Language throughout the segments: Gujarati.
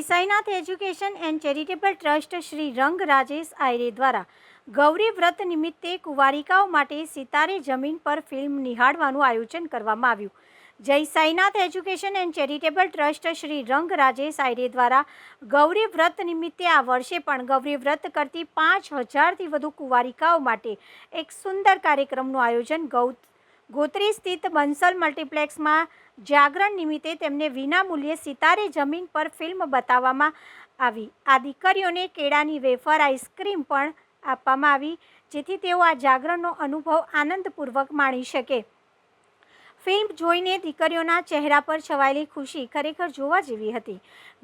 Sainath education and charitable trust Shri રંગ રાજેશ આયરે દ્વારા ગૌરી વ્રત નિમિત્તે કુંવારિકાઓ માટે સિતારે જમીન પર ફિલ્મ નિહાળવાનું આયોજન કરવામાં આવ્યું. જય Sainath education and charitable trust Shri રંગ રાજેશ આયરે દ્વારા ગૌરી વ્રત નિમિત્તે આ વર્ષે પણ ગૌરી વ્રત કરતી 5000થી વધુ કુંવારિકાઓ માટે એક સુંદર કાર્યક્રમનું આયોજન ગોત્રી સ્થિત બંસલ મલ્ટીપ્લેક્સમાં જાગરણ નિમિત્તે તેમને વિનામૂલ્યે સિતારે જમીન પર ફિલ્મ બતાવવામાં આવી. આ દીકરીઓને કેળાની વેફર આઈસ્ક્રીમ પણ આપવામાં આવી જેથી તેઓ આ જાગરણનો અનુભવ આનંદપૂર્વક માણી શકે. ફિલ્મ જોઈને દીકરીઓના ચહેરા પર છવાયેલી ખુશી ખરેખર જોવા જેવી હતી.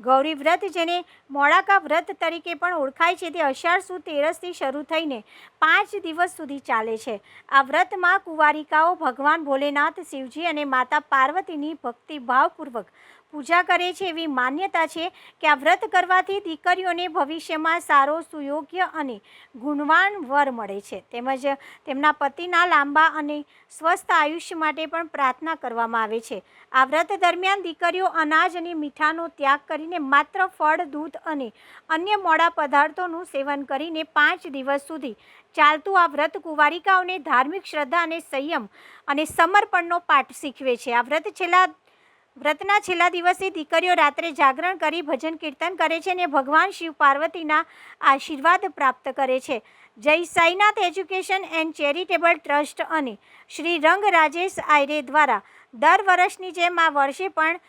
ગૌરી વ્રત જેને મોડાકા વ્રત તરીકે પણ ઓળખાય છે તે અષાઢ સુદ 13થી શરૂ થઈને 5 દિવસ સુધી ચાલે છે. આ વ્રતમાં કુંવારિકાઓ ભગવાન ભોલેનાથ, શિવજી અને માતા પાર્વતીની ભક્તિભાવપૂર્વક પૂજા કરે છે. એવી માન્યતા છે કે આ વ્રત કરવાથી દીકરીઓને ભવિષ્યમાં સારો, સુયોગ્ય અને ગુણવાન વર મળે છે. તેમજ તેમના પતિના લાંબા અને સ્વસ્થ આયુષ્ય માટે પણ પ્રાર્થના કરવામાં આવે છે. આ વ્રત દરમિયાન દીકરીઓ અનાજ અને મીઠાનો ત્યાગ કરીને માત્ર ફળ, દૂધ અને અન્ય મોડા પદાર્થોનું સેવન કરીને 5 દિવસ સુધી ચાલતું આ વ્રત કુંવારિકાઓને ધાર્મિક શ્રદ્ધા અને સંયમ અને સમર્પણનો પાઠ શીખવે છે. આ વ્રતના છેલ્લા દિવસે દીકરીઓ રાત્રે જાગરણ કરી ભજન કીર્તન કરે છે અને ભગવાન શિવ પાર્વતીના આશીર્વાદ પ્રાપ્ત કરે છે. જય Sainath education and charitable trust અને શ્રી રંગ રાજેશ આયરે દ્વારા દર વર્ષની જેમ આ વર્ષે પણ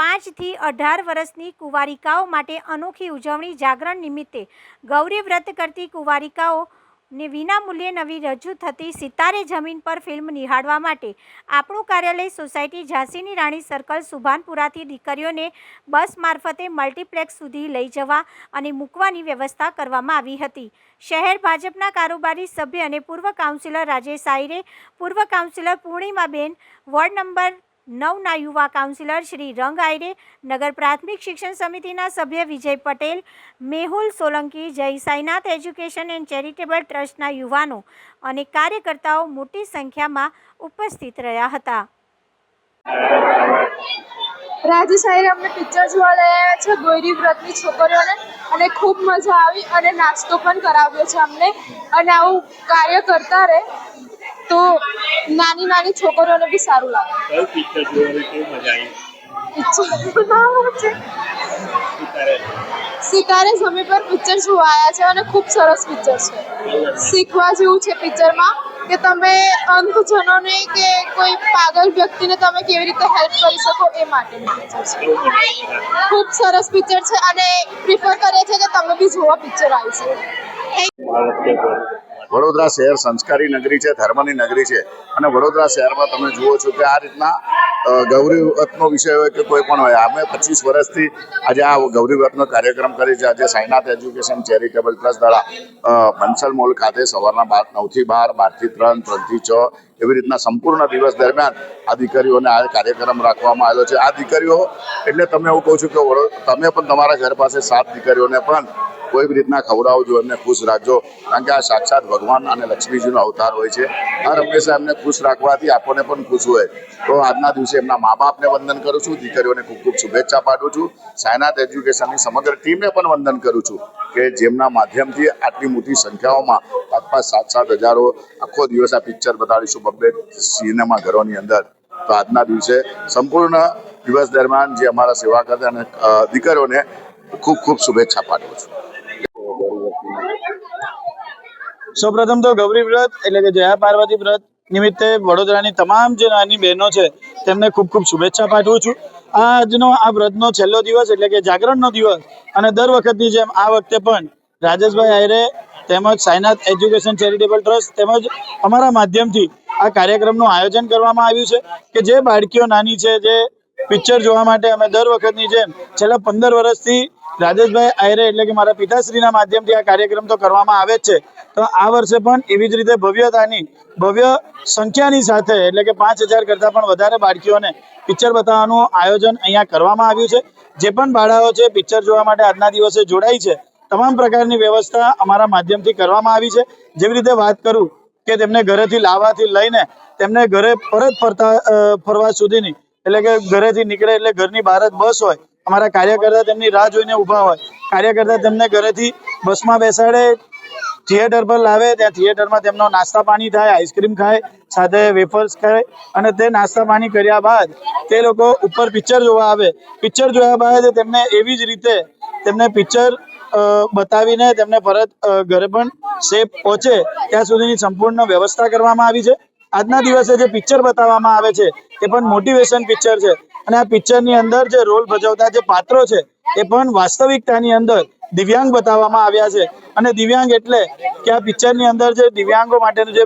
5 થી 18 વર્ષની કુંવારિકાઓ માટે અનોખી ઉજવણી જાગરણ નિમિત્તે ગૌરી વ્રત કરતી કુંવારિકાઓને વિનામૂલ્યે નવી રજૂ થતી સિતારે જમીન પર ફિલ્મ નિહાળવા માટે આપણું કાર્યાલય સોસાયટી ઝાંસીની રાણી સર્કલ, સુભાનપુરાથી દીકરીઓને બસ મારફતે મલ્ટીપ્લેક્સ સુધી લઈ જવા અને મૂકવાની વ્યવસ્થા કરવામાં આવી હતી. શહેર ભાજપના કારોબારી સભ્ય અને પૂર્વ કાઉન્સિલર રાજેશ આયરે, પૂર્વ કાઉન્સિલર પૂર્ણિમાબેન, વોર્ડ નંબર 9ના યુવા કાઉન્સિલર શ્રી રંગ આયરે, નગર પ્રાથમિક શિક્ષણ સમિતિના સભ્ય વિજય પટેલ, મેહુલ સોલંકી, જય સાઈનાથ એજ્યુકેશન એન્ડ ચેરિટેબલ ટ્રસ્ટના યુવાનો અને કાર્યકર્તાઓ મોટી સંખ્યામાં ઉપસ્થિત રહ્યા હતા. રાજેશ આયરે અમને પિક્ચર જોવા લઈ આવ્યા છે ગૌરી વ્રતની છોકરીઓને અને ખૂબ મજા આવી અને નાસ્તો પણ કરાવ્યો છે અમને. અને આવું કાર્ય કરતા રહે તો નાની છોકરીઓને બી સારું લાગે. કયું પિક્ચર જોવાની કેવી મજા આવી? સિતારે જમીન પર પિક્ચર જોવા આવ્યા છે અને ખૂબ સરસ પિક્ચર છે. શીખવા જેવું છે પિક્ચરમાં કે તમે અંધજનોને કે કોઈ પાગલ વ્યક્તિને તમે કેવી રીતે હેલ્પ કરી શકો એ માટેનું પિક્ચર છે. ખૂબ સરસ પિક્ચર છે અને પ્રિફર કરીએ છીએ કે તમે બી જોવા પિક્ચર આવી શકો. વડોદરા શહેર સંસ્કારી નગરી છે, ધર્મની નગરી છે અને વડોદરા શહેરમાં તમે જુઓ છો કે આ રીતના ગૌરી વ્રતનો વિષય હોય કે કોઈ પણ હોય, અમે 25 વર્ષથી આજે આ ગૌરી વ્રતનો કાર્યક્રમ કરી છે. આજે સાઈનાથ એજ્યુકેશન ચેરિટેબલ ટ્રસ્ટ દ્વારા બંસલ મોલ ખાતે સવારના 9 થી 12, 12 થી 3, 3 થી 6 એવી રીતના સંપૂર્ણ દિવસ દરમિયાન આ દીકરીઓને આ કાર્યક્રમ રાખવામાં આવ્યો છે. આ દીકરીઓ એટલે તમે એવું કહું છું કે તમે પણ તમારા ઘર પાસે 7 દીકરીઓને પણ કોઈ બી રીતના ખવડાવજો, એમને ખુશ રાખજો, કારણ કે આ સાક્ષાત ભગવાન અને લક્ષ્મીજીનો અવતાર હોય છે. હર હંમેશા એમને ખુશ રાખવાથી આપણને પણ ખુશ હોય. તો આજના દિવસે એમના મા બાપને વંદન કરું છું, દીકરીઓને ખૂબ ખૂબ શુભેચ્છા પાઠવું છું. સાઈનાથ એજ્યુકેશનની સમગ્ર ટીમને પણ વંદન કરું છું કે જેમના માધ્યમથી આટલી મોટી સંખ્યાઓમાં 5-7 હજારો આખો દિવસ આ પિક્ચર બતાડીશું 2 સિનેમા ઘરોની અંદર. તો આજના દિવસે સંપૂર્ણ દિવસ દરમિયાન જે અમારા સેવા કરતા અને દીકરીઓને ખૂબ ખૂબ શુભેચ્છા પાઠવું છું. સૌપ્રથમ તો ગૌરી વ્રત એટલે કે જયા પાર્વતી વ્રત નિમિત્તે વડોદરાની તમામ જે નાની બહેનો છે તેમને ખૂબ ખૂબ શુભેચ્છા પાઠવું છું. આજનો આ વ્રતનો છેલ્લો દિવસ એટલે કે જાગરણનો દિવસ અને દર વખતની જેમ આ વખતે પણ રાજેશભાઈ આયરે તેમજ સાઈનાથ એજ્યુકેશન ચેરિટેબલ ટ્રસ્ટ તેમજ અમારા માધ્યમથી આ કાર્યક્રમનું આયોજન કરવામાં આવ્યું છે કે જે બાળકીઓ નાની છે, જે પિક્ચર જોવા માટે અમે દર વખતની જેમ છેલ્લા 15 વર્ષથી રાજેશભાઈ આયરે એટલે કે મારા પિતાશ્રીના માધ્યમથી આ કાર્યક્રમ તો કરવામાં આવે જ છે. તો આ વર્ષે પણ એવી જ રીતે ભવ્ય સંખ્યાની સાથે એટલે કે 5000 કરતાં પણ વધારે બાળકીઓને પિક્ચર બતાવવાનું આયોજન અહીંયા કરવામાં આવ્યું છે. જે પણ બાળાઓ છે પિક્ચર જોવા માટે આજના દિવસે જોડાઈ છે, તમામ પ્રકારની વ્યવસ્થા અમારા માધ્યમથી કરવામાં આવી છે. જેવી રીતે વાત કરું કે તેમને ઘરેથી લાવવાથી લઈને તેમને ઘરે પરત ફરવા સુધીની એટલે કે ઘરેથી નીકળે એટલે ઘરની બહાર જ બસ હોય અમારા કાર્યકર્તા તેમની રાહ જોઈને ઊભા હોય, કાર્યકર્તા તેમને ઘરેથી બસમાં બેસાડે, થિયેટર પર લાવે, ત્યાં થિયેટરમાં તેમનો નાસ્તા પાણી થાય, આઈસ્ક્રીમ ખાય, સાથે વેફર્સ ખાય, અને તે નાસ્તા પાણી કર્યા બાદ તે લોકો ઉપર પિક્ચર જોવા આવે. પિક્ચર જોયા બાદ તેમને એવી જ રીતે તેમને પિક્ચર બતાવીને તેમને પરત ઘરે પણ સેફ પહોંચે ત્યાં સુધીની સંપૂર્ણ વ્યવસ્થા કરવામાં આવી છે. આજના દિવસે જે પિક્ચર બતાવવામાં આવે છે એ પણ મોટિવેશન પિક્ચર છે, અને આ પિક્ચરની અંદર જે રોલ ભજવતા જે પાત્રો છે એ પણ વાસ્તવિકતાની અંદર દિવ્યાંગ બતાવવામાં આવ્યા છે. અને દિવ્યાંગ એટલે કે આ પિક્ચરની અંદર જે દિવ્યાંગો માટેનું જે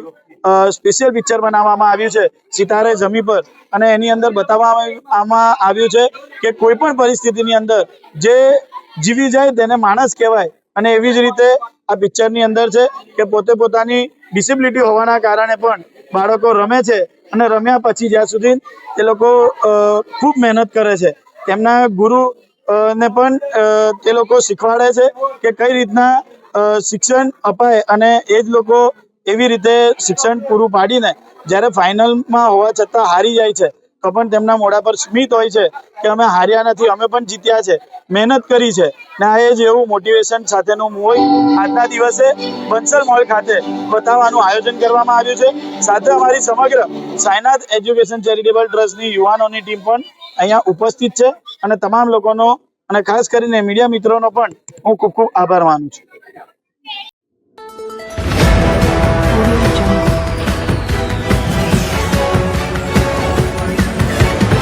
સ્પેશિયલ પિક્ચર બનાવવામાં આવ્યું છે સિતારે જમી પર, અને એની અંદર બતાવવામાં આવ્યું છે કે કોઈ પણ પરિસ્થિતિની અંદર જે જીવી જાય તેને માણસ કહેવાય. અને એવી જ રીતે આ પિક્ચરની અંદર છે કે પોતે પોતાની ડિસેબિલિટી હોવાના કારણે પણ બાળકો રમે છે, અને રમ્યા પછી જ્યાં સુધી તે લોકો ખૂબ મહેનત કરે છે. તેમના ગુરુ ને પણ તે લોકો શીખવાડે છે કે કઈ રીતના શિક્ષણ અપાય, અને એ જ લોકો એવી રીતે શિક્ષણ પૂરું પાડીને જ્યારે ફાઇનલમાં હોવા છતાં હારી જાય છે તો પણ તેમના મોઢા પર સ્મિત હોય છે કે અમે હાર્યા નથી, અમે પણ જીત્યા છે, મહેનત કરી છે. ને આ એ જ એવું મોટિવેશન સાથેનું મૂવી આજના દિવસે બંસલ મોલ ખાતે બતાવવાનું આયોજન કરવામાં આવ્યું છે. સાથે અમારી સમગ્ર સાયનાથ એજ્યુકેશન ચેરિટેબલ ટ્રસ્ટની યુવાનોની ટીમ પણ અહીંયા ઉપસ્થિત છે, અને તમામ લોકોનો અને ખાસ કરીને મીડિયા મિત્રોનો પણ હું ખૂબ ખૂબ આભાર માનું છું.